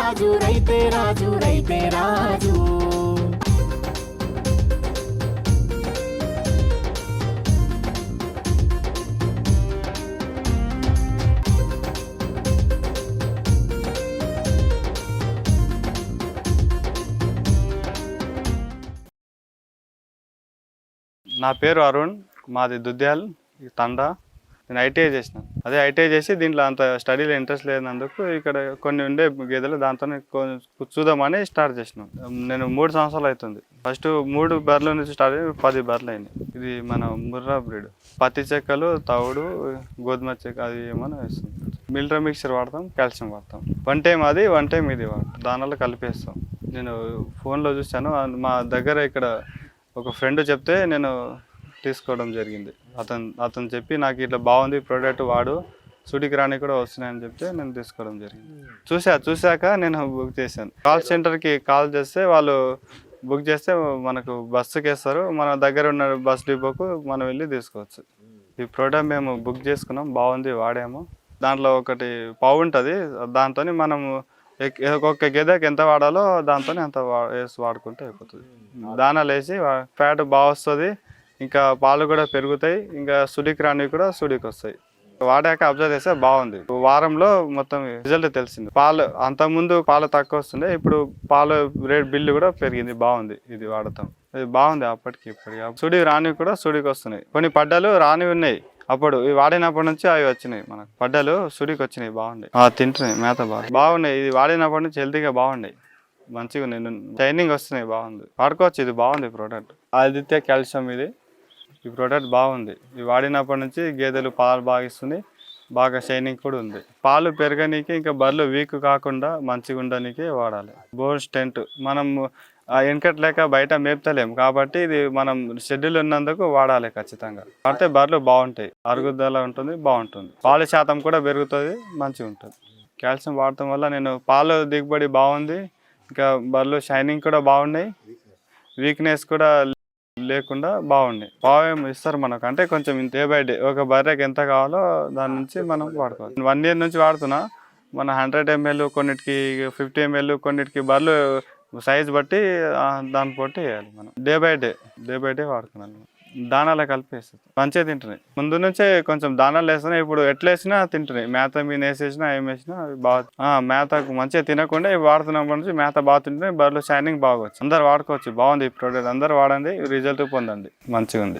రాజు రైతే రాజు రైతే రాజు. నా పేరు అరుణ్, మాది దుద్యాల్ తండా. నేను ఐటీఐ చేసిన. అదే ఐటీఐ చేసి దీంట్లో అంత స్టడీలో ఇంట్రెస్ట్ లేనందుకు ఇక్కడ కొన్ని ఉండే గేదెలు దాంతో చూద్దామని స్టార్ట్ చేసినాం. నేను 3 సంవత్సరాలు అవుతుంది. ఫస్ట్ 3 బర్రెల నుంచి స్టార్ట్ అయ్యి 10 బర్రెలు అయినాయి. ఇది మన ముర్రా బ్రీడ్. పత్తి చెక్కలు, తవుడు, గోధుమ చెక్క అది ఏమైనా వేస్తాం. మిల్ట్రా మిక్చర్ వాడతాం, కాల్షియం వాడతాం. 1 టైం అది 1 టైం ఇది వాడతాం. దానివల్ల కలిపేస్తాం. నేను ఫోన్లో చూశాను, మా దగ్గర ఇక్కడ ఒక ఫ్రెండ్ చెప్తే నేను తీసుకోవడం జరిగింది. అతను చెప్పి నాకు ఇట్లా బాగుంది ప్రోడక్ట్ వాడు, సుడికి రాని కూడా వస్తున్నాయని చెప్తే నేను తీసుకోవడం జరిగింది. చూశాక నేను బుక్ చేశాను. కాల్ సెంటర్కి కాల్ చేస్తే వాళ్ళు బుక్ చేస్తే మనకు బస్సుకి వేస్తారు. మన దగ్గర ఉన్న బస్ డిపోకు మనం వెళ్ళి తీసుకోవచ్చు. ఈ ప్రోడక్ట్ మేము బుక్ చేసుకున్నాం, బాగుంది, వాడాము. దాంట్లో ఒకటి పావు ఉంటుంది, దాంతో మనము ఒక్కొక్క గేదెకి ఎంత వాడాలో దాంతో అంత వేసి వాడుకుంటే అయిపోతుంది. దానాలు వేసి ఫ్యాట్ బాగా వస్తుంది, ఇంకా పాలు కూడా పెరుగుతాయి, ఇంకా సుడికి రానివి కూడా సుడికి వస్తాయి. వాడాక అబ్జర్వ్ చేస్తే బాగుంది. వారంలో మొత్తం రిజల్ట్ తెలిసింది. పాలు అంతకుముందు పాలు తక్కువ వస్తుండే, ఇప్పుడు పాలు రేట్ బిల్లు కూడా పెరిగింది. బాగుంది ఇది వాడతాం. ఇది బాగుంది అప్పటికి ఇప్పటికి. సుడికి రానివి కూడా సుడికి వస్తున్నాయి. కొన్ని పడ్డలు రానివి ఉన్నాయి. అప్పుడు ఇవి వాడినప్పటి నుంచి అవి వచ్చినాయి. మనకు పడ్డలు సుడికి వచ్చినాయి, బాగున్నాయి. తింటున్నాయి, మేత బాగున్నాయి. ఇది వాడినప్పటి నుంచి హెల్తీగా బాగున్నాయి, మంచిగా ఉన్నాయి, షైనింగ్ వస్తున్నాయి, బాగుంది. వాడుకోవచ్చు, ఇది బాగుంది ప్రోడక్ట్. ఆదిత్య కాల్షియం ఇది. ఈ ప్రోడక్ట్ బాగుంది. ఇది వాడినప్పటి నుంచి గేదెలు పాలు బాగా ఇస్తుంది, బాగా షైనింగ్ కూడా ఉంది. పాలు పెరగనీకి, ఇంకా బర్రెలు వీక్ కాకుండా మంచిగా ఉండడానికి వాడాలి. బోన్ స్టెంట్ మనం వెనకట్ లేక బయట మేపుతలేము కాబట్టి ఇది మనం షెడ్యూల్ ఉన్నందుకు వాడాలి ఖచ్చితంగా. వాడితే బర్రెలు బాగుంటాయి, అరుగుదల ఉంటుంది, బాగుంటుంది. పాల శాతం కూడా పెరుగుతుంది, మంచిగా ఉంటుంది. కాల్షియం వాడటం వల్ల నేను పాలు దిగుబడి బాగుంది, ఇంకా బర్రెలు షైనింగ్ కూడా బాగున్నాయి, వీక్నెస్ కూడా లేకుండా బాగున్నాయి. పావు ఇస్తారు మనకు, అంటే కొంచెం డే బై డే ఒక బర్రెకి ఎంత కావాలో దాని నుంచి మనం వాడుకోవాలి. 1 ఇయర్ నుంచి వాడుతున్నా. మన 100 ml కొన్నిటికి, 50 ml కొన్నిటికి బర్రెలు సైజ్ బట్టి దాన్ని బట్టి వేయాలి మనం. డే బై డే వాడుకున్నాను. దానాలు కలిపేస్తుంది, మంచిగా తింటున్నాయి. ముందు నుంచే కొంచెం దానాలు వేస్తున్నాయి, ఇప్పుడు ఎట్లా వేసినా తింటున్నాయి. మేత మీద వేసేసినా ఏం వేసినా బాగా మేతకు మంచిగా తినకుండా వాడుతున్నప్పటి నుంచి మేత బాగా తింటున్నాయి. బర్రెలు షైనింగ్ బాగా వచ్చి అందరు వాడుకోవచ్చు. బాగుంది ఈ ప్రోడక్ట్, అందరు వాడండి, రిజల్ట్ పొందండి, మంచిగా ఉంది.